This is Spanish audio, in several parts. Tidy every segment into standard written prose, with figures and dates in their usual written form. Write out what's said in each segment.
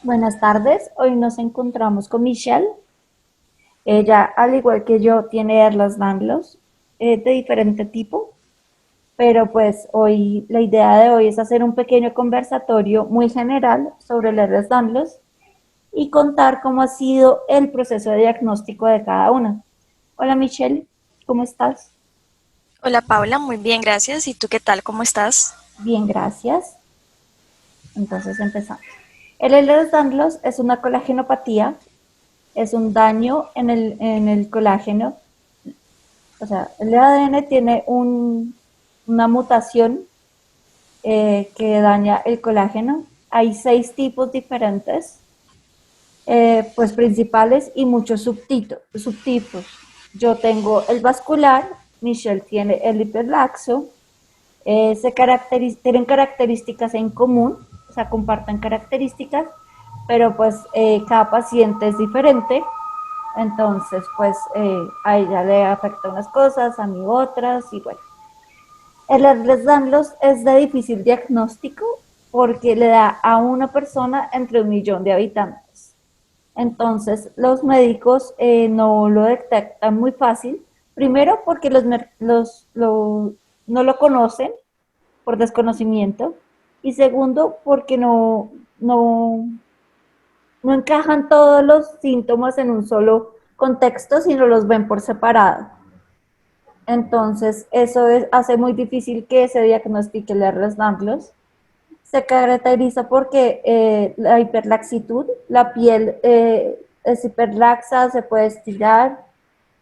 Buenas tardes, hoy nos encontramos con Michelle. Ella, al igual que yo, tiene Erlas Danlos de diferente tipo, pero pues hoy la idea de hoy es hacer un pequeño conversatorio muy general sobre el Erlas Danlos y contar cómo ha sido el proceso de diagnóstico de cada una. Hola Michelle, ¿cómo estás? Hola Paula, muy bien, gracias. ¿Y tú qué tal? ¿Cómo estás? Bien, gracias. Entonces empezamos. El Ehlers-Danlos es una colagenopatía, es un daño en el colágeno. O sea, el ADN tiene una mutación que daña el colágeno. Hay 6 tipos diferentes, pues principales y muchos subtipos. Yo tengo el vascular, Michelle tiene el hiperlaxo, tienen características en común, o sea, comparten características, pero pues cada paciente es diferente. Entonces, pues a ella le afecta unas cosas, a mí otras, y bueno. El Ehlers-Danlos es de difícil diagnóstico porque le da a una persona entre 1 millón de habitantes. Entonces, los médicos no lo detectan muy fácil. Primero, porque no lo conocen por desconocimiento. Y segundo, porque no encajan todos los síntomas en un solo contexto, sino los ven por separado. Entonces, hace muy difícil que se diagnostique el Ehlers-Danlos. Se caracteriza porque la hiperlaxitud, la piel es hiperlaxa, se puede estirar,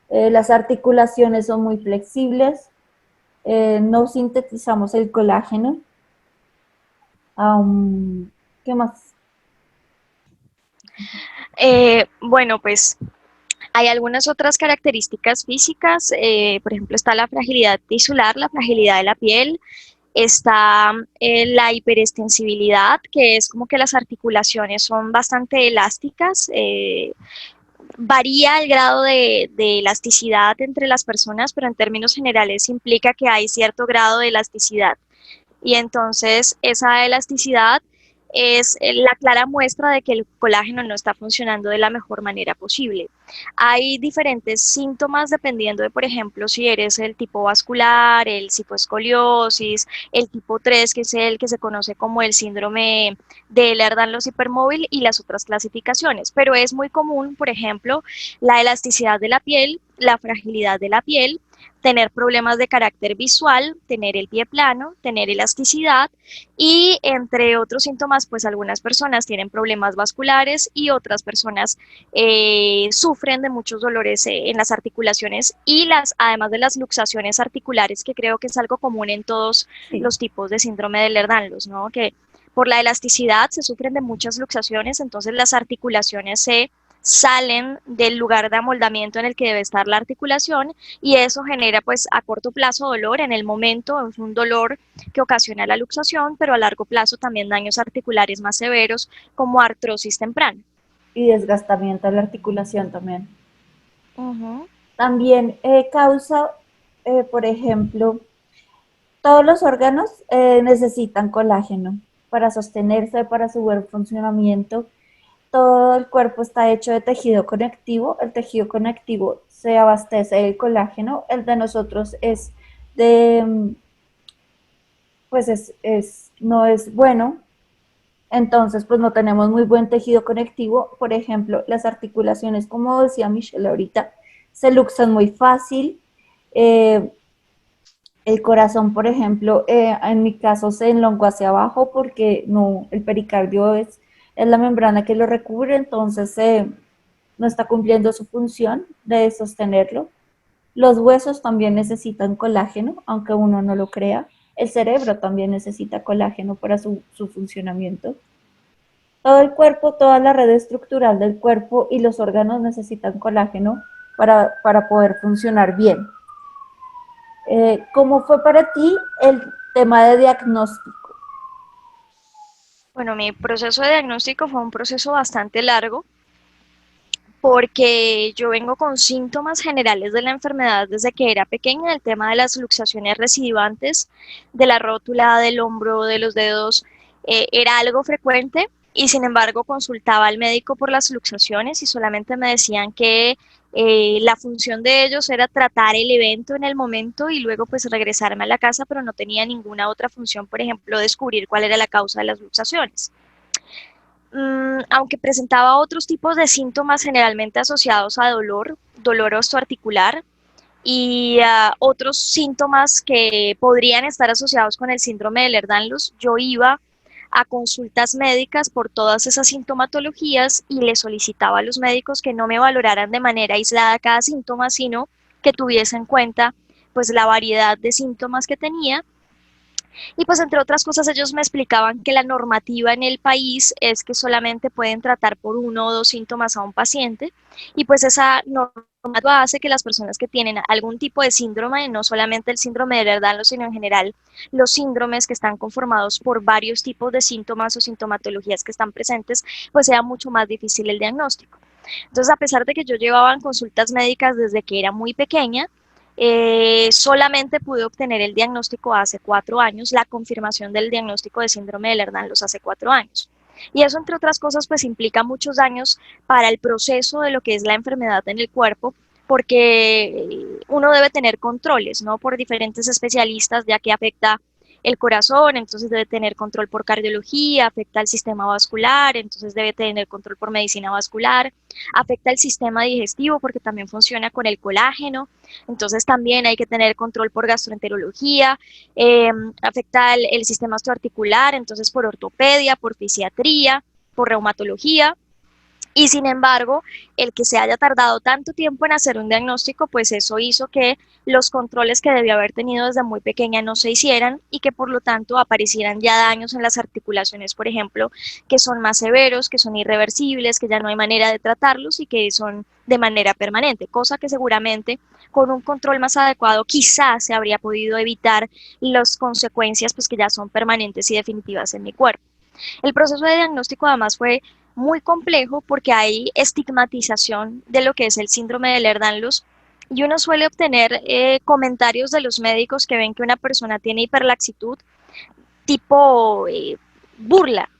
las articulaciones son muy flexibles, no sintetizamos el colágeno. Um, ¿Qué más? Pues hay algunas otras características físicas, por ejemplo, está la fragilidad tisular, la fragilidad de la piel, está la hiperextensibilidad, que es como que las articulaciones son bastante elásticas. Varía el grado de elasticidad entre las personas, pero en términos generales implica que hay cierto grado de elasticidad. Y entonces esa elasticidad es la clara muestra de que el colágeno no está funcionando de la mejor manera posible. Hay diferentes síntomas dependiendo de, por ejemplo, si eres el tipo vascular, el cifoescoliosis, el tipo 3, que es el que se conoce como el síndrome de Ehlers-Danlos hipermóvil y las otras clasificaciones. Pero es muy común, por ejemplo, la elasticidad de la piel, la fragilidad de la piel, tener problemas de carácter visual, tener el pie plano, tener elasticidad y entre otros síntomas, pues algunas personas tienen problemas vasculares y otras personas sufren de muchos dolores en las articulaciones y además de las luxaciones articulares, que creo que es algo común en todos Sí. los tipos de síndrome de Ehlers-Danlos, ¿no? Que por la elasticidad se sufren de muchas luxaciones, entonces las articulaciones se salen del lugar de amoldamiento en el que debe estar la articulación y eso genera pues a corto plazo dolor, en el momento es un dolor que ocasiona la luxación, pero a largo plazo también daños articulares más severos como artrosis temprana. Y desgastamiento de la articulación también. Uh -huh. También causa, por ejemplo, todos los órganos necesitan colágeno para sostenerse, para su buen funcionamiento. Todo el cuerpo está hecho de tejido conectivo. El tejido conectivo se abastece del colágeno. El de nosotros es de, pues no es bueno. Entonces, pues no tenemos muy buen tejido conectivo. Por ejemplo, las articulaciones, como decía Michelle ahorita, se luxan muy fácil. Eh, el corazón, por ejemplo, en mi caso se enlongó hacia abajo porque no, el pericardio es la membrana que lo recubre, entonces no está cumpliendo su función de sostenerlo. Los huesos también necesitan colágeno, aunque uno no lo crea. El cerebro también necesita colágeno para su funcionamiento. Todo el cuerpo, toda la red estructural del cuerpo y los órganos necesitan colágeno para poder funcionar bien. ¿Cómo fue para ti el tema de diagnóstico? Bueno, mi proceso de diagnóstico fue un proceso bastante largo porque yo vengo con síntomas generales de la enfermedad desde que era pequeña, el tema de las luxaciones recidivantes, de la rótula, del hombro, de los dedos, era algo frecuente. y sin embargo consultaba al médico por las luxaciones y solamente me decían que la función de ellos era tratar el evento en el momento y luego pues regresarme a la casa, pero no tenía ninguna otra función, por ejemplo, descubrir cuál era la causa de las luxaciones. Aunque presentaba otros tipos de síntomas generalmente asociados a dolor, dolor osteoarticular, y otros síntomas que podrían estar asociados con el síndrome de Ehlers-Danlos, yo iba a consultas médicas por todas esas sintomatologías y le solicitaba a los médicos que no me valoraran de manera aislada cada síntoma, sino que tuviesen en cuenta pues la variedad de síntomas que tenía. Y pues entre otras cosas ellos me explicaban que la normativa en el país es que solamente pueden tratar por uno o dos síntomas a un paciente y pues esa normativa hace que las personas que tienen algún tipo de síndrome, no solamente el síndrome de Ehlers-Danlos, sino en general los síndromes que están conformados por varios tipos de síntomas o sintomatologías que están presentes, pues sea mucho más difícil el diagnóstico. Entonces, a pesar de que yo llevaba en consultas médicas desde que era muy pequeña, solamente pude obtener el diagnóstico hace 4 años, la confirmación del diagnóstico de síndrome de Ehlers-Danlos hace 4 años. Y eso, entre otras cosas, pues implica muchos daños para el proceso de lo que es la enfermedad en el cuerpo, porque uno debe tener controles, ¿no? Por diferentes especialistas, ya que afecta el corazón, entonces debe tener control por cardiología, afecta el sistema vascular, entonces debe tener control por medicina vascular, afecta el sistema digestivo porque también funciona con el colágeno, entonces también hay que tener control por gastroenterología, afecta el sistema osteoarticular, entonces por ortopedia, por fisiatría, por reumatología. Y sin embargo, el que se haya tardado tanto tiempo en hacer un diagnóstico, pues eso hizo que los controles que debía haber tenido desde muy pequeña no se hicieran y que por lo tanto aparecieran ya daños en las articulaciones, por ejemplo, que son más severos, que son irreversibles, que ya no hay manera de tratarlos y que son de manera permanente, cosa que seguramente con un control más adecuado quizás se habría podido evitar las consecuencias pues que ya son permanentes y definitivas en mi cuerpo. El proceso de diagnóstico además fue muy complejo porque hay estigmatización de lo que es el síndrome de Ehlers-Danlos y uno suele obtener comentarios de los médicos que ven que una persona tiene hiperlaxitud tipo burla,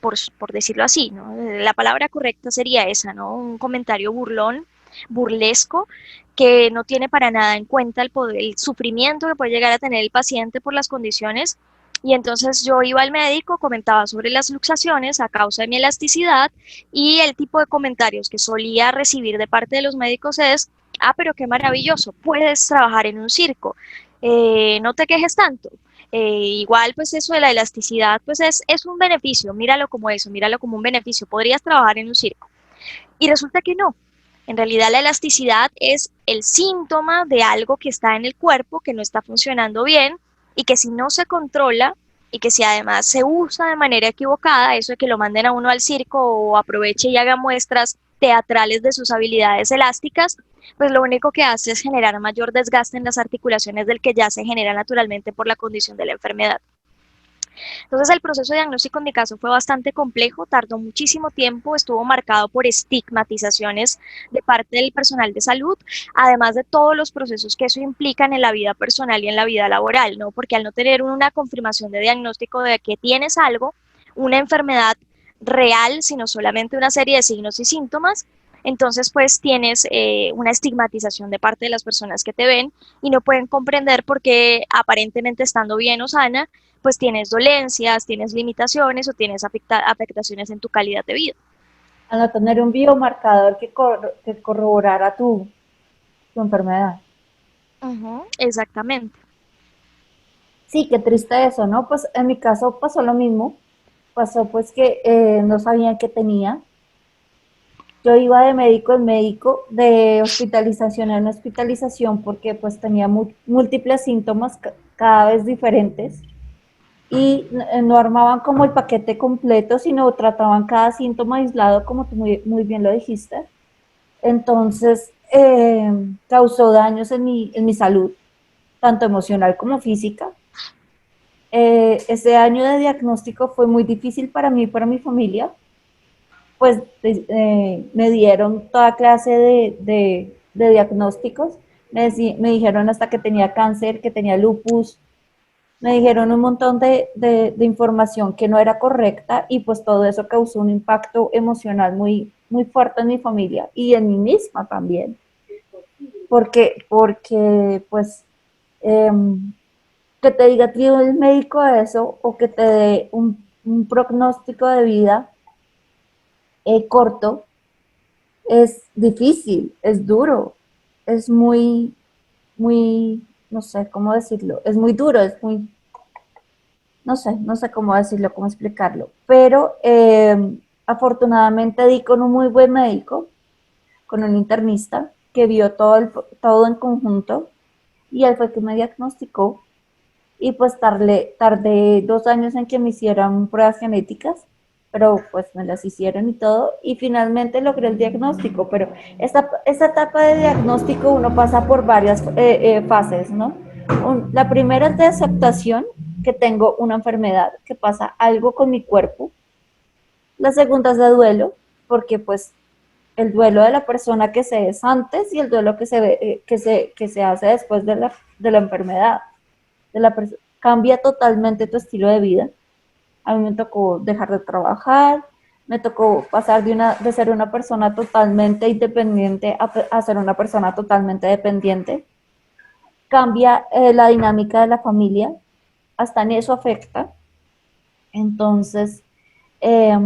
por decirlo así, ¿no? La palabra correcta sería esa, ¿no? Un comentario burlón, burlesco, que no tiene para nada en cuenta el sufrimiento que puede llegar a tener el paciente por las condiciones. Y entonces yo iba al médico, comentaba sobre las luxaciones a causa de mi elasticidad y el tipo de comentarios que solía recibir de parte de los médicos es, ah, pero qué maravilloso, puedes trabajar en un circo, no te quejes tanto, igual, pues eso de la elasticidad, pues es un beneficio, míralo como eso, míralo como un beneficio, podrías trabajar en un circo. Y resulta que no, en realidad la elasticidad es el síntoma de algo que está en el cuerpo, que no está funcionando bien y que si no se controla y que si además se usa de manera equivocada, eso de que lo manden a uno al circo o aproveche y haga muestras teatrales de sus habilidades elásticas, pues lo único que hace es generar mayor desgaste en las articulaciones del que ya se genera naturalmente por la condición de la enfermedad. Entonces el proceso de diagnóstico en mi caso fue bastante complejo, tardó muchísimo tiempo, estuvo marcado por estigmatizaciones de parte del personal de salud, además de todos los procesos que eso implica en la vida personal y en la vida laboral, ¿no? Porque al no tener una confirmación de diagnóstico de que tienes algo, una enfermedad real, sino solamente una serie de signos y síntomas, entonces pues tienes una estigmatización de parte de las personas que te ven y no pueden comprender por qué aparentemente estando bien o sana, pues tienes dolencias, tienes limitaciones o tienes afectaciones en tu calidad de vida. A no tener un biomarcador que corroborara tu enfermedad. Exactamente. Sí, qué triste eso, ¿no? Pues en mi caso pasó lo mismo. Pasó pues que no sabían qué tenía. Yo iba de médico en médico, de hospitalización en hospitalización, porque pues tenía múltiples síntomas cada vez diferentes y no armaban como el paquete completo, sino trataban cada síntoma aislado, como tú muy bien lo dijiste. Entonces, causó daños en mi salud, tanto emocional como física. Ese año de diagnóstico fue muy difícil para mí y para mi familia, pues me dieron toda clase de diagnósticos, me dijeron hasta que tenía cáncer, que tenía lupus, Me dijeron un montón de información que no era correcta y pues todo eso causó un impacto emocional muy fuerte en mi familia y en mí misma también. Porque pues eh, que te diga a ti el médico eso o que te dé un pronóstico de vida corto es difícil, es duro, es muy, no sé cómo decirlo, es muy duro, es muy, no sé cómo decirlo, cómo explicarlo, pero afortunadamente di con un muy buen médico, con un internista que vio todo en conjunto y él fue que me diagnosticó y pues tardé 2 años en que me hicieran pruebas genéticas, pero pues me las hicieron y todo, y finalmente logré el diagnóstico, pero esta etapa de diagnóstico uno pasa por varias fases, ¿no? La primera es de aceptación, que tengo una enfermedad, que pasa algo con mi cuerpo. La segunda es de duelo, porque pues el duelo de la persona que se es antes y el duelo que se hace después de la enfermedad cambia totalmente tu estilo de vida. A mí me tocó dejar de trabajar, me tocó pasar de ser una persona totalmente independiente a ser una persona totalmente dependiente. Cambia la dinámica de la familia, hasta en eso afecta. Entonces, eh,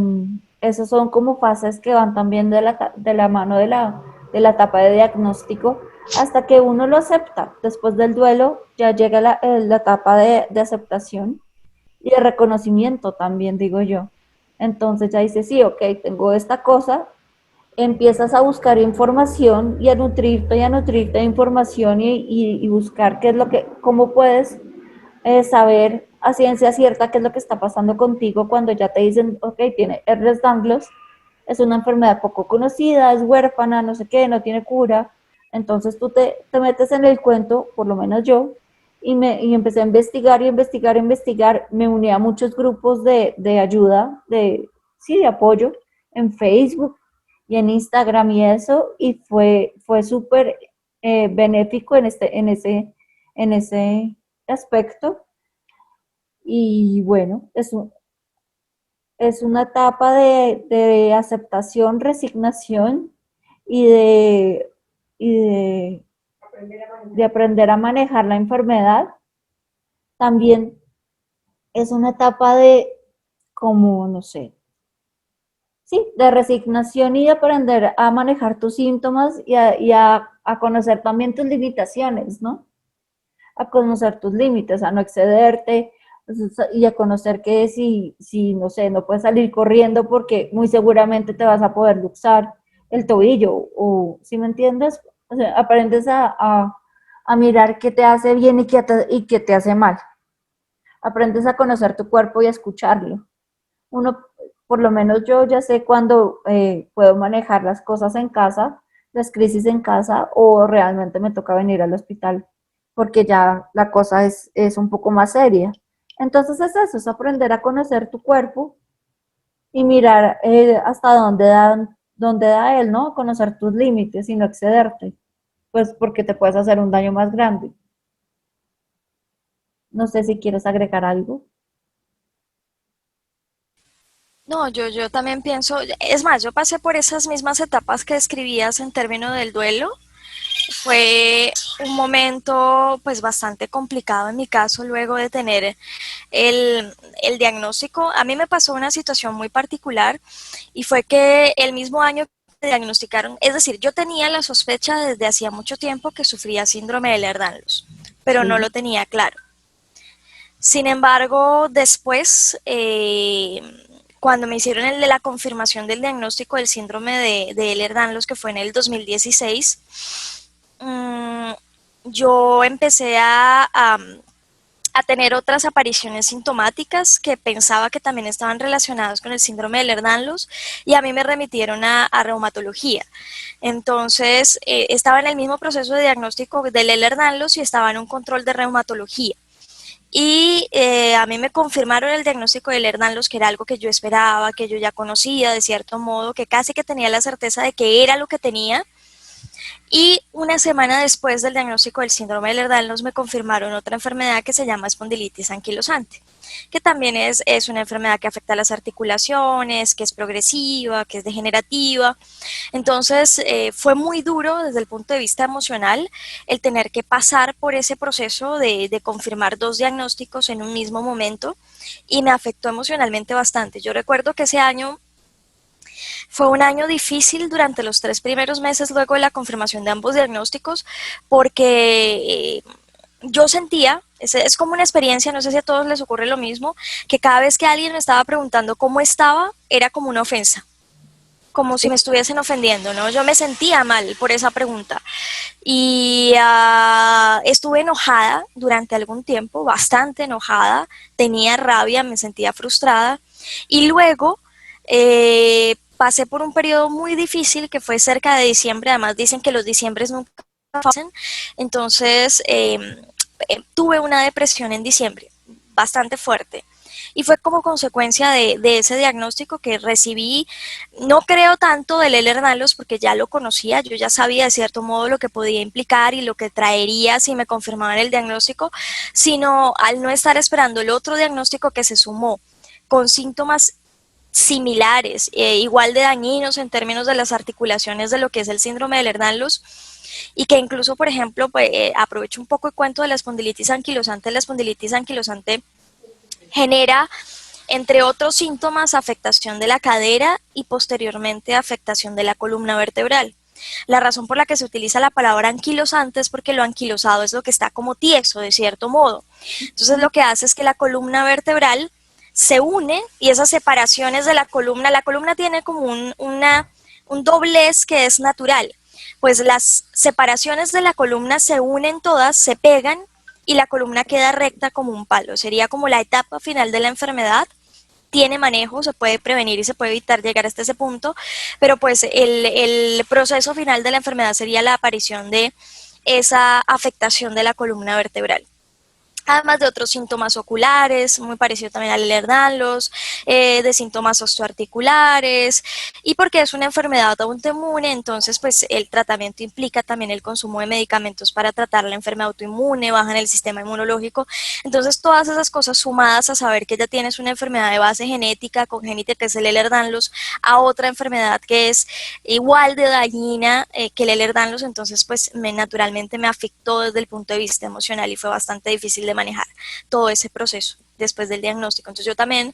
esos son como fases que van también de la mano de la etapa de diagnóstico hasta que uno lo acepta. Después del duelo ya llega la etapa de aceptación y de reconocimiento también, digo yo. Entonces ya dices, sí, ok, tengo esta cosa, empiezas a buscar información y a nutrirte de información y buscar qué es lo que, cómo puedes saber a ciencia cierta qué es lo que está pasando contigo cuando ya te dicen, ok, tiene Ehlers-Danlos, es una enfermedad poco conocida, es huérfana, no sé qué, no tiene cura. Entonces te metes en el cuento, por lo menos yo, y empecé a investigar y investigar, investigar. Me uní a muchos grupos de ayuda, sí, de apoyo en Facebook y en Instagram y eso, y fue súper benéfico en ese aspecto. Y bueno, es una etapa de aceptación, resignación y y de, de aprender a manejar la enfermedad. También es una etapa de, como, no sé, sí, de resignación y de aprender a manejar tus síntomas a conocer también tus limitaciones, ¿no? A conocer tus límites, a no excederte y a conocer que si, no sé, no puedes salir corriendo porque muy seguramente te vas a poder luxar el tobillo o, si me entiendes, o sea, aprendes a mirar qué te hace bien y qué te hace mal. Aprendes a conocer tu cuerpo y a escucharlo. Uno, por lo menos yo ya sé cuando puedo manejar las cosas en casa, las crisis en casa, o realmente me toca venir al hospital, porque ya la cosa es un poco más seria. Entonces es eso, es aprender a conocer tu cuerpo y mirar hasta dónde da él, ¿no? Conocer tus límites y no excederte, pues porque te puedes hacer un daño más grande. No sé si quieres agregar algo. No, yo también pienso, es más, yo pasé por esas mismas etapas que describías en términos del duelo. Fue un momento pues bastante complicado en mi caso luego de tener el diagnóstico. A mí me pasó una situación muy particular y fue que el mismo año que diagnosticaron, es decir, yo tenía la sospecha desde hacía mucho tiempo que sufría síndrome de Ehlers-Danlos, pero no Sí. lo tenía claro. Sin embargo, después, cuando me hicieron el de la confirmación del diagnóstico del síndrome de Ehlers-Danlos, que fue en el 2016, mmm, yo empecé a tener otras apariciones sintomáticas que pensaba que también estaban relacionadas con el síndrome de Ehlers-Danlos y a mí me remitieron a reumatología. Entonces, estaba en el mismo proceso de diagnóstico del Ehlers-Danlos y estaba en un control de reumatología. Y a mí me confirmaron el diagnóstico del Ehlers-Danlos, que era algo que yo esperaba, que yo ya conocía de cierto modo, que casi que tenía la certeza de que era lo que tenía. Y una semana después del diagnóstico del síndrome de Ehlers-Danlos me confirmaron otra enfermedad que se llama espondilitis anquilosante, que también es una enfermedad que afecta a las articulaciones, que es progresiva, que es degenerativa. Entonces fue muy duro desde el punto de vista emocional el tener que pasar por ese proceso de confirmar dos diagnósticos en un mismo momento y me afectó emocionalmente bastante. Yo recuerdo que ese año fue un año difícil durante los 3 primeros meses luego de la confirmación de ambos diagnósticos porque yo sentía, es como una experiencia, no sé si a todos les ocurre lo mismo, que cada vez que alguien me estaba preguntando cómo estaba, era como una ofensa, como si me estuviesen ofendiendo, ¿no? Yo me sentía mal por esa pregunta y estuve enojada durante algún tiempo, bastante enojada, tenía rabia, me sentía frustrada y luego pasé por un periodo muy difícil que fue cerca de diciembre, además dicen que los diciembres nunca pasan, entonces tuve una depresión en diciembre bastante fuerte y fue como consecuencia de ese diagnóstico que recibí. No creo tanto del Ehlers-Danlos porque ya lo conocía, yo ya sabía de cierto modo lo que podía implicar y lo que traería si me confirmaban el diagnóstico, sino al no estar esperando el otro diagnóstico que se sumó con síntomas similares, igual de dañinos en términos de las articulaciones de lo que es el síndrome de Ehlers-Danlos, y que incluso, por ejemplo, pues, aprovecho un poco el cuento de la espondilitis anquilosante. La espondilitis anquilosante genera, entre otros síntomas, afectación de la cadera y posteriormente afectación de la columna vertebral. La razón por la que se utiliza la palabra anquilosante es porque lo anquilosado es lo que está como tieso, de cierto modo. Entonces lo que hace es que la columna vertebral se une y esas separaciones de la columna tiene como un doblez que es natural. Pues las separaciones de la columna se unen todas, se pegan y la columna queda recta como un palo. Sería como la etapa final de la enfermedad. Tiene manejo, se puede prevenir y se puede evitar llegar hasta ese punto, pero pues el proceso final de la enfermedad sería la aparición de esa afectación de la columna vertebral. Además de otros síntomas oculares, muy parecido también al Ehlers-Danlos, de síntomas osteoarticulares, y porque es una enfermedad autoinmune, entonces pues el tratamiento implica también el consumo de medicamentos para tratar la enfermedad autoinmune, bajan el sistema inmunológico, entonces todas esas cosas sumadas a saber que ya tienes una enfermedad de base genética, congénita, que es el Ehlers-Danlos, a otra enfermedad que es igual de dañina que el Ehlers-Danlos, entonces pues naturalmente me afectó desde el punto de vista emocional y fue bastante difícil de manejar todo ese proceso después del diagnóstico. Entonces yo también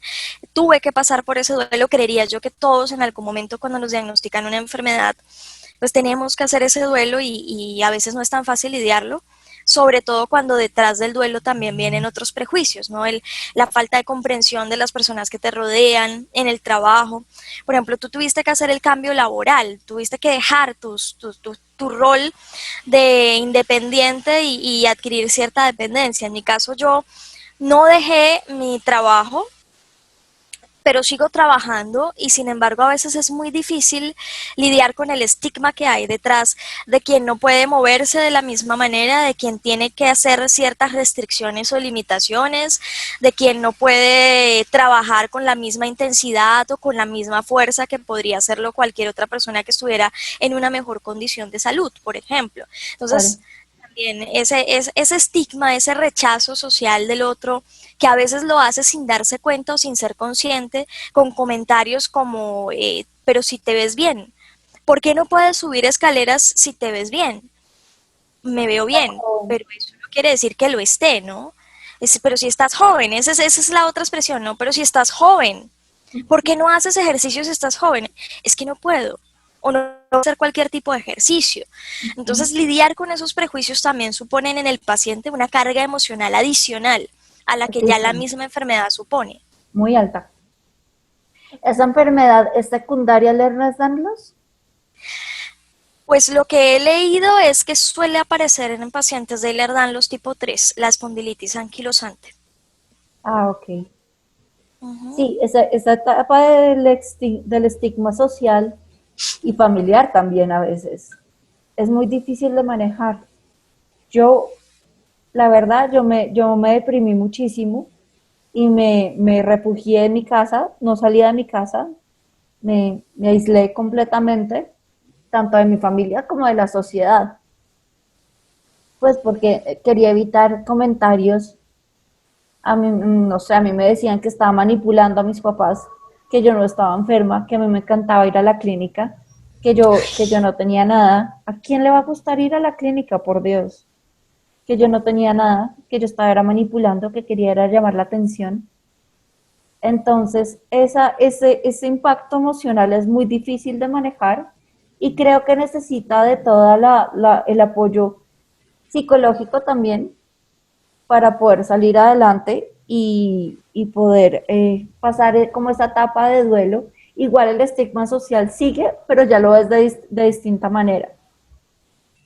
tuve que pasar por ese duelo, creería yo que todos en algún momento cuando nos diagnostican una enfermedad, pues tenemos que hacer ese duelo y a veces no es tan fácil lidiarlo, sobre todo cuando detrás del duelo también vienen otros prejuicios, ¿no? La falta de comprensión de las personas que te rodean en el trabajo. Por ejemplo, tú tuviste que hacer el cambio laboral, tuviste que dejar tu rol de independiente y adquirir cierta dependencia. En mi caso, yo no dejé mi trabajo, pero sigo trabajando y sin embargo a veces es muy difícil lidiar con el estigma que hay detrás de quien no puede moverse de la misma manera, de quien tiene que hacer ciertas restricciones o limitaciones, de quien no puede trabajar con la misma intensidad o con la misma fuerza que podría hacerlo cualquier otra persona que estuviera en una mejor condición de salud, por ejemplo. Entonces, Claro. también ese estigma, ese rechazo social del otro, que a veces lo hace sin darse cuenta o sin ser consciente, con comentarios como, pero si te ves bien, ¿por qué no puedes subir escaleras si te ves bien? Me veo bien, Oh, pero eso no quiere decir que lo esté, ¿no? Pero si estás joven, esa es la otra expresión, ¿no? Pero si estás joven, ¿por qué no haces ejercicio si estás joven? Es que no puedo. O no puedo hacer cualquier tipo de ejercicio. Entonces, lidiar con esos prejuicios también suponen en el paciente una carga emocional adicional a la que ya la altísimo, misma enfermedad supone. muy alta. ¿Esa enfermedad es secundaria al Ehlers-Danlos? Pues lo que he leído es que suele aparecer en pacientes de Ehlers-Danlos tipo 3, la espondilitis anquilosante. Ah, ok. Ujú. Sí, esa etapa del estigma social y familiar también a veces es muy difícil de manejar. Yo, la verdad, yo me deprimí muchísimo y me refugié en mi casa, no salía de mi casa, me aislé completamente tanto de mi familia como de la sociedad, pues porque quería evitar comentarios. A mí, no sé, a mí me decían que estaba manipulando a mis papás, que yo no estaba enferma, que a mí me encantaba ir a la clínica, que yo no tenía nada. ¿A quién le va a gustar ir a la clínica, por Dios? Que yo no tenía nada, que yo estaba era manipulando, que quería era llamar la atención. Entonces, ese impacto emocional es muy difícil de manejar y creo que necesita de todo el apoyo psicológico también para poder salir adelante y poder pasar como esa etapa de duelo. Igual el estigma social sigue, pero ya lo ves de distinta manera.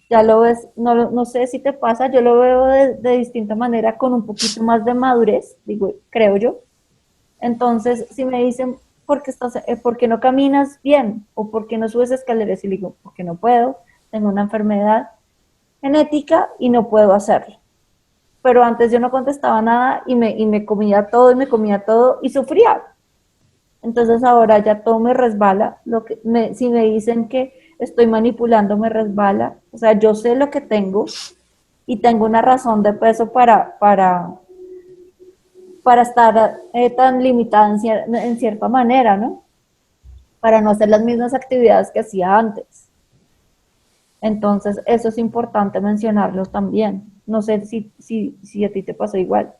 Ya lo ves, no sé si te pasa, yo lo veo de distinta manera con un poquito más de madurez, digo, creo yo. Entonces, si me dicen, ¿por qué no caminas bien? ¿O por qué no subes escaleras? Y le digo, porque no puedo, tengo una enfermedad genética y no puedo hacerlo. Pero antes yo no contestaba nada y me comía todo y me comía todo y sufría. Entonces ahora ya todo me resbala. Si me dicen que estoy manipulando, me resbala. O sea, yo sé lo que tengo y tengo una razón de peso para estar tan limitada en cierta manera, ¿no? Para no hacer las mismas actividades que hacía antes. Entonces, eso es importante mencionarlo también. No sé si a ti te pasó igual.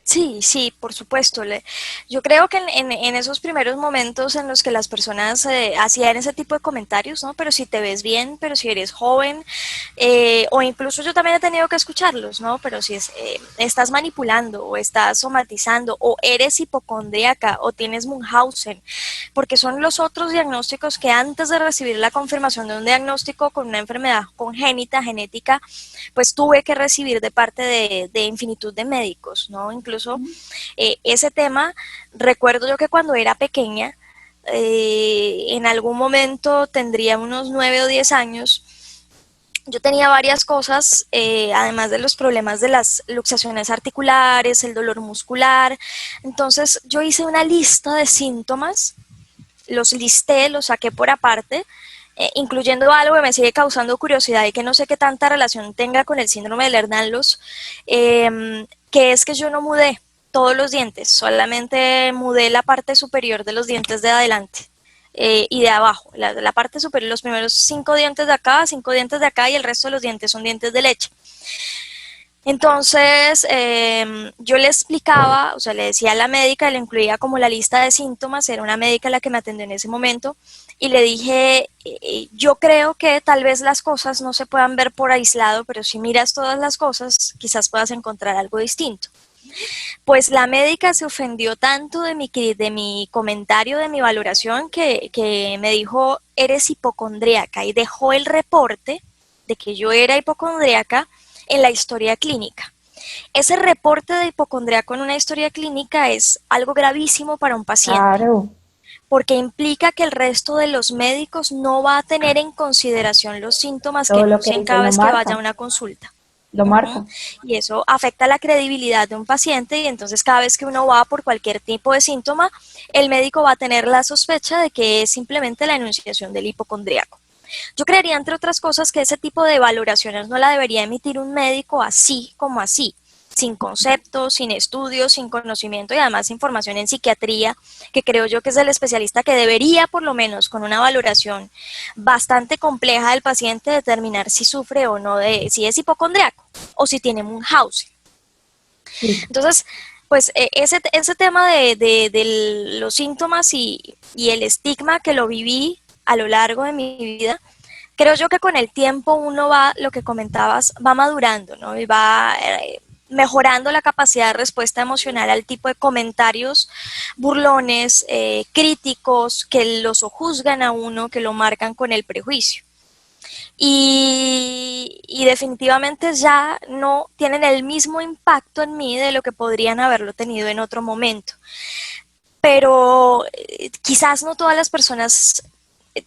Sí, sí, por supuesto. Yo creo que en esos primeros momentos en los que las personas hacían ese tipo de comentarios, ¿no? Pero si te ves bien, pero si eres joven, o incluso yo también he tenido que escucharlos, ¿no? Pero si estás manipulando o estás somatizando o eres hipocondríaca o tienes Munchausen, porque son los otros diagnósticos que antes de recibir la confirmación de un diagnóstico con una enfermedad congénita, genética, pues tuve que recibir de parte de infinitud de médicos, ¿no? Incluso ese tema, recuerdo yo que cuando era pequeña, en algún momento tendría unos 9 o 10 años, yo tenía varias cosas, además de los problemas de las luxaciones articulares, el dolor muscular. Entonces yo hice una lista de síntomas, los listé, los saqué por aparte, incluyendo algo que me sigue causando curiosidad y que no sé qué tanta relación tenga con el síndrome de Lernan-Loss, que es que yo no mudé todos los dientes, solamente mudé la parte superior de los dientes de adelante. Y de abajo, la parte superior, los primeros 5 dientes de acá, 5 dientes de acá y el resto de los dientes son dientes de leche. Entonces, yo le explicaba, o sea, le decía a la médica, le incluía como la lista de síntomas, era una médica la que me atendió en ese momento, y le dije, yo creo que tal vez las cosas no se puedan ver por aislado, pero si miras todas las cosas, quizás puedas encontrar algo distinto. Pues la médica se ofendió tanto de mi comentario, de mi valoración, que me dijo, eres hipocondríaca, y dejó el reporte de que yo era hipocondríaca en la historia clínica. Ese reporte de hipocondriaco en una historia clínica es algo gravísimo para un paciente, Claro, porque implica que el resto de los médicos no va a tener en consideración los síntomas que todo lo que enuncian dicen cada lo vez que vaya a marca, una consulta. lo Uh-huh. marca. Y eso afecta la credibilidad de un paciente y entonces cada vez que uno va por cualquier tipo de síntoma, el médico va a tener la sospecha de que es simplemente la enunciación del hipocondriaco. Yo creería, entre otras cosas, que ese tipo de valoraciones no la debería emitir un médico así como así, sin conceptos, sin estudios, sin conocimiento y además sin formación en psiquiatría, que creo yo que es el especialista que debería, por lo menos con una valoración bastante compleja del paciente, determinar si sufre o no si es hipocondriaco o si tiene Munchausen. Sí. Entonces, pues ese tema de los síntomas y el estigma que lo viví a lo largo de mi vida, creo yo que con el tiempo uno va, lo que comentabas, va madurando, ¿no? Y va mejorando la capacidad de respuesta emocional al tipo de comentarios burlones, críticos, que lo sojuzgan a uno, que lo marcan con el prejuicio. Y definitivamente ya no tienen el mismo impacto en mí de lo que podrían haberlo tenido en otro momento. Pero quizás no todas las personas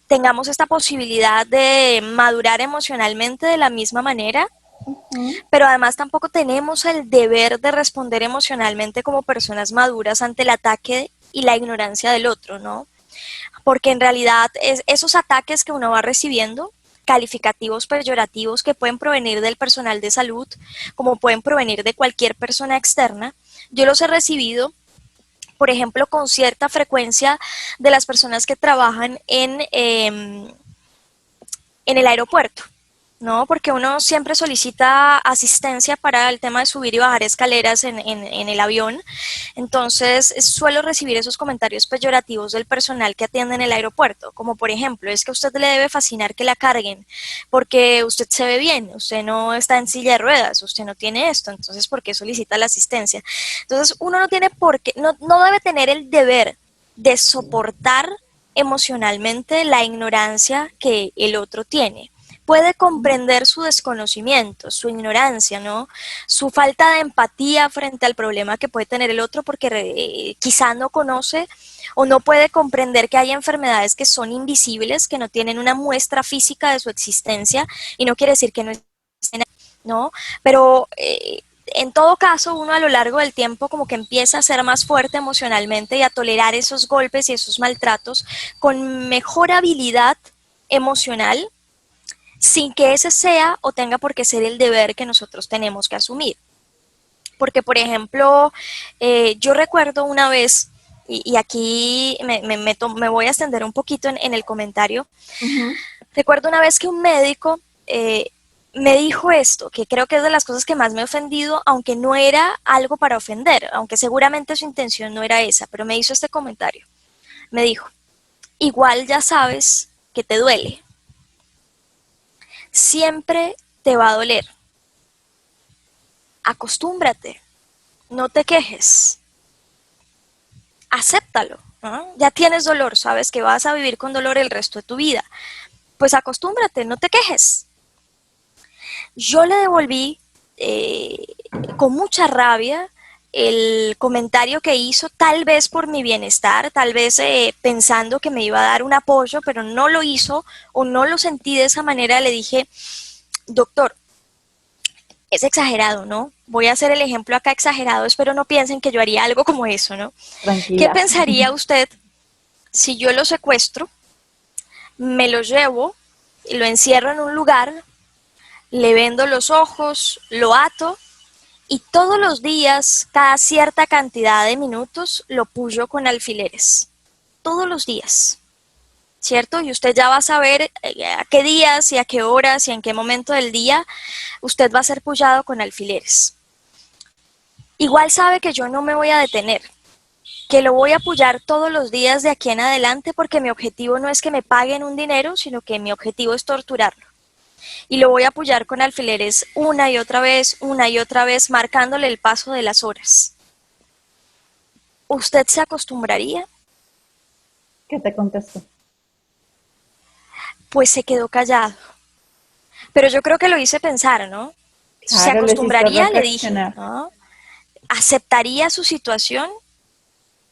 tengamos esta posibilidad de madurar emocionalmente de la misma manera, Ujú. pero además tampoco tenemos el deber de responder emocionalmente como personas maduras ante el ataque y la ignorancia del otro, ¿no? porque en realidad esos ataques que uno va recibiendo, calificativos peyorativos que pueden provenir del personal de salud, como pueden provenir de cualquier persona externa, yo los he recibido, por ejemplo, con cierta frecuencia de las personas que trabajan en el aeropuerto, ¿no? Porque uno siempre solicita asistencia para el tema de subir y bajar escaleras en el avión. Entonces, suelo recibir esos comentarios peyorativos del personal que atiende en el aeropuerto, como por ejemplo, es que a usted le debe fascinar que la carguen, porque usted se ve bien, usted no está en silla de ruedas, usted no tiene esto, entonces, ¿por qué solicita la asistencia? Entonces, uno no tiene por qué, no debe tener el deber de soportar emocionalmente la ignorancia que el otro tiene. Puede comprender su desconocimiento, su ignorancia, ¿no? Su falta de empatía frente al problema que puede tener el otro porque quizá no conoce o no puede comprender que hay enfermedades que son invisibles, que no tienen una muestra física de su existencia y no quiere decir que no estén, ¿no? Pero en todo caso, uno a lo largo del tiempo como que empieza a ser más fuerte emocionalmente y a tolerar esos golpes y esos maltratos con mejor habilidad emocional, sin que ese sea o tenga por qué ser el deber que nosotros tenemos que asumir. Porque, por ejemplo, yo recuerdo una vez, y aquí me voy a extender un poquito en el comentario, Ujú. recuerdo una vez que un médico me dijo esto, que creo que es de las cosas que más me ha ofendido, aunque no era algo para ofender, aunque seguramente su intención no era esa, pero me hizo este comentario. Me dijo, igual ya sabes que te duele, siempre te va a doler, acostúmbrate, no te quejes, acéptalo, ¿no? Ya tienes dolor, sabes que vas a vivir con dolor el resto de tu vida, pues acostúmbrate, no te quejes. Yo le devolví eh, con mucha rabia el comentario que hizo, tal vez por mi bienestar, tal vez pensando que me iba a dar un apoyo, pero no lo hizo o no lo sentí de esa manera. Le dije, doctor, es exagerado, ¿no? Voy a hacer el ejemplo acá exagerado, espero no piensen que yo haría algo como eso, ¿no? ¿Qué Tranquila. pensaría usted si yo lo secuestro, me lo llevo y lo encierro en un lugar, le vendo los ojos, lo ato y todos los días, cada cierta cantidad de minutos, lo puyo con alfileres? Todos los días, ¿cierto? Y usted ya va a saber a qué días y a qué horas y en qué momento del día usted va a ser pullado con alfileres. Igual sabe que yo no me voy a detener, que lo voy a apoyar todos los días de aquí en adelante porque mi objetivo no es que me paguen un dinero, sino que mi objetivo es torturarlo. Y lo voy a apoyar con alfileres una y otra vez, marcándole el paso de las horas. ¿Usted se acostumbraría? ¿Qué te contesto? Pues se quedó callado. Pero yo creo que lo hice pensar, ¿no? ¿Se Claro, lo hiciste acostumbraría? Le dije, reflexionar. ¿no? ¿Aceptaría su situación?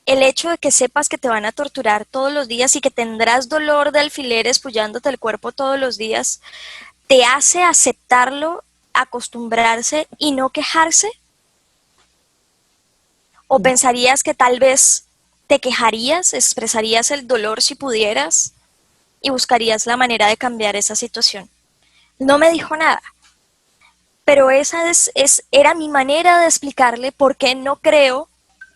El hecho de que sepas que te van a torturar todos los días y que tendrás dolor de alfileres pullándote el cuerpo todos los días, ¿te hace aceptarlo, acostumbrarse y no quejarse? ¿O No. pensarías que tal vez te quejarías, expresarías el dolor si pudieras y buscarías la manera de cambiar esa situación? No me dijo nada, pero esa era mi manera de explicarle por qué no creo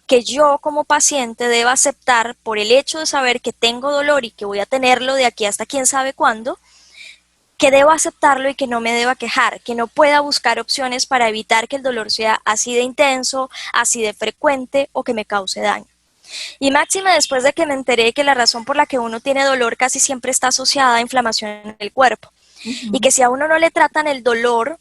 que yo como paciente deba aceptar, por el hecho de saber que tengo dolor y que voy a tenerlo de aquí hasta quién sabe cuándo, que debo aceptarlo y que no me deba quejar, que no pueda buscar opciones para evitar que el dolor sea así de intenso, así de frecuente o que me cause daño. Y máxima después de que me enteré que la razón por la que uno tiene dolor casi siempre está asociada a inflamación en el cuerpo y Ujú. que si a uno no le tratan el dolor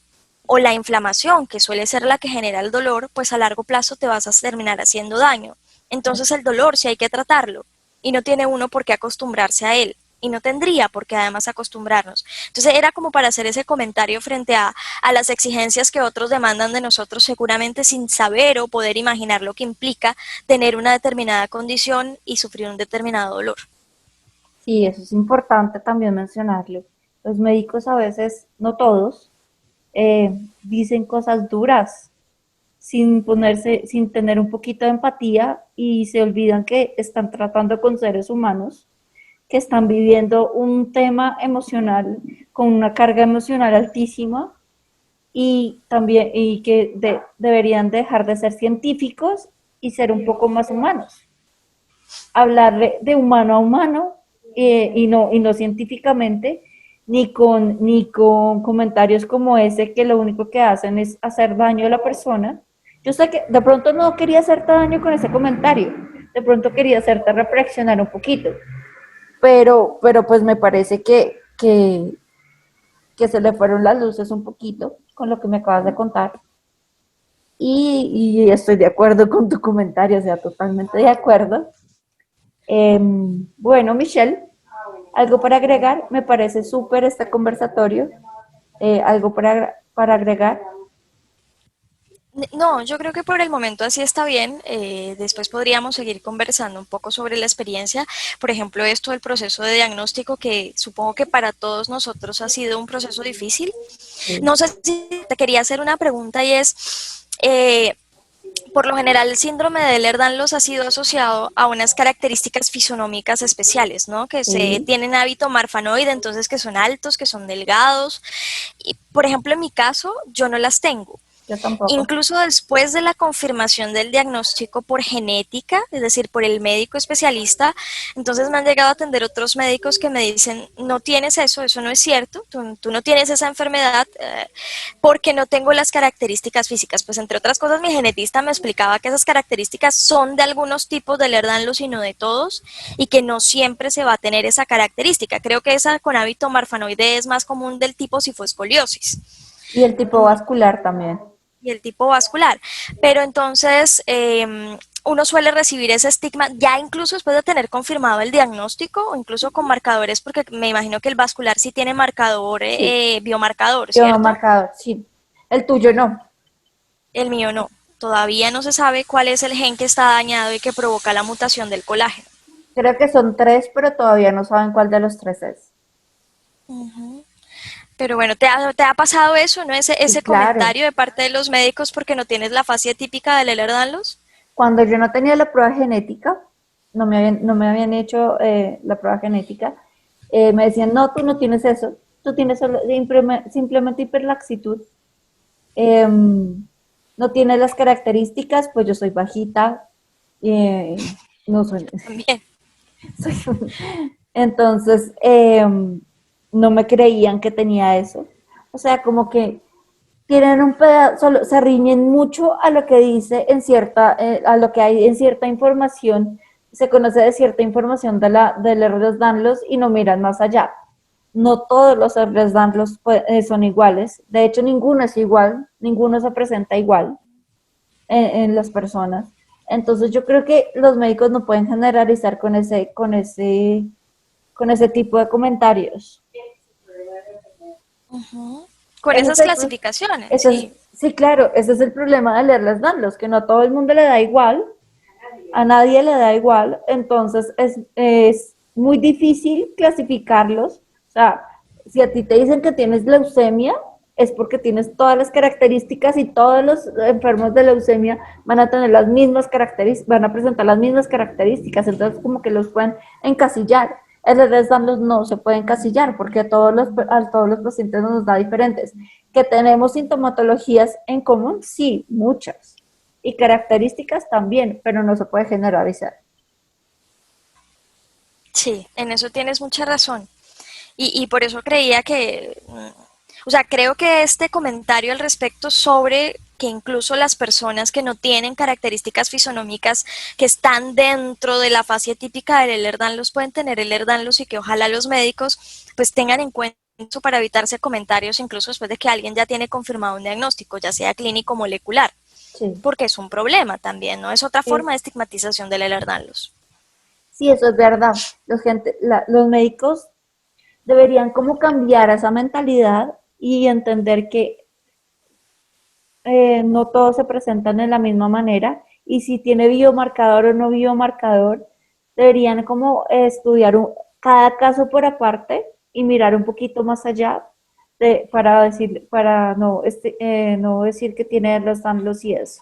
o la inflamación, que suele ser la que genera el dolor, pues a largo plazo te vas a terminar haciendo daño. Entonces el dolor sí hay que tratarlo y no tiene uno por qué acostumbrarse a él y no tendría por qué además acostumbrarnos. Entonces era como para hacer ese comentario frente a las exigencias que otros demandan de nosotros, seguramente sin saber o poder imaginar lo que implica tener una determinada condición y sufrir un determinado dolor. Sí, eso es importante también mencionarlo. Los médicos a veces, no todos, dicen cosas duras sin ponerse, sin tener un poquito de empatía y se olvidan que están tratando con seres humanos que están viviendo un tema emocional con una carga emocional altísima y también y que deberían dejar de ser científicos y ser un poco más humanos. Hablar de humano a humano y no científicamente, ni con comentarios como ese que lo único que hacen es hacer daño a la persona. Yo sé que de pronto no quería hacerte daño con ese comentario, de pronto quería hacerte reflexionar un poquito, pero pues me parece que se le fueron las luces un poquito con lo que me acabas de contar. Y estoy de acuerdo con tu comentario, o sea, totalmente de acuerdo. Bueno, Michelle, algo para agregar, me parece súper este conversatorio. Algo para agregar. No, yo creo que por el momento así está bien. Después podríamos seguir conversando un poco sobre la experiencia. Por ejemplo, esto del proceso de diagnóstico, que supongo que para todos nosotros ha sido un proceso difícil. Sí. No sé si te quería hacer una pregunta y es, por lo general, el síndrome de Ehlers-Danlos ha sido asociado a unas características fisonómicas especiales, ¿no? Que se Sí, tienen hábito marfanoide, entonces que son altos, que son delgados. Y, por ejemplo, en mi caso, yo no las tengo. yo tampoco. Incluso después de la confirmación del diagnóstico por genética, es decir, por el médico especialista, entonces me han llegado a atender otros médicos que me dicen, no tienes eso, eso no es cierto, tú no tienes esa enfermedad porque no tengo las características físicas. Pues entre otras cosas, mi genetista me explicaba que esas características son de algunos tipos de Ehlers-Danlos y no de todos, y que no siempre se va a tener esa característica. Creo que esa con hábito marfanoide es más común del tipo sifoscoliosis. Y el tipo vascular también. Y el tipo vascular. Pero entonces uno suele recibir ese estigma ya incluso después de tener confirmado el diagnóstico o incluso con marcadores, porque me imagino que el vascular sí tiene marcador, Sí, biomarcador, yo ¿cierto? marcado, sí. El tuyo no. El mío no. Todavía no se sabe cuál es el gen que está dañado y que provoca la mutación del colágeno. Creo que son tres, pero todavía no saben cuál de los tres es. Pero bueno, te ha pasado eso, ¿no? Sí, Ese claro. comentario de parte de los médicos porque no tienes la fase típica del Ehlers-Danlos. Cuando yo no tenía la prueba genética, no me habían hecho la prueba genética, me decían, no, tú no tienes eso, tú tienes simplemente hiperlaxitud, eh, no tienes las características, pues yo soy bajita, eh, no soy, También. soy entonces no me creían que tenía eso. O sea, como que tienen un pedazo, solo, se riñen mucho a lo que dice en cierta, a lo que hay en cierta información, se conoce de cierta información del Ehlers-Danlos y no miran más allá. No todos los Ehlers-Danlos son iguales, de hecho ninguno es igual, ninguno se presenta igual en las personas. Entonces yo creo que los médicos no pueden generalizar con ese tipo de comentarios. Con Ese es esas el, clasificaciones, ese es, sí. sí, claro, ese es el problema de leerles darlos, que no a todo el mundo le da igual, a nadie le da igual, entonces es muy difícil clasificarlos. O sea, si a ti te dicen que tienes leucemia, es porque tienes todas las características y todos los enfermos de leucemia van a tener las mismas características, van a presentar las mismas características, entonces como que los pueden encasillar. El Ehlers-Danlos no se puede encasillar porque a todos los pacientes nos da diferentes. ¿Que tenemos sintomatologías en común? Sí, muchas. Y características también, pero no se puede generalizar. Sí, en eso tienes mucha razón. Y por eso creía que, o sea, creo que este comentario al respecto sobre que incluso las personas que no tienen características fisonómicas que están dentro de la fase típica del Ehlers-Danlos pueden tener Ehlers-Danlos y que ojalá los médicos pues tengan en cuenta eso para evitarse comentarios incluso después de que alguien ya tiene confirmado un diagnóstico, ya sea clínico o molecular, Sí, porque es un problema también, ¿no? Es otra sí, forma de estigmatización del Ehlers-Danlos. sí, eso es verdad. Los médicos deberían como cambiar esa mentalidad y entender que no todos se presentan de la misma manera y si tiene biomarcador o no biomarcador, deberían como estudiar cada caso por aparte y mirar un poquito más allá para decir, para no, no decir que tiene los AMLOS y eso.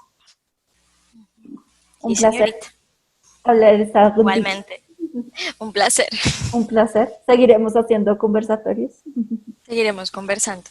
Sí, Un placer señorita, hablar estar contigo. igualmente. Un placer. Un placer. Seguiremos haciendo conversatorios. Seguiremos conversando.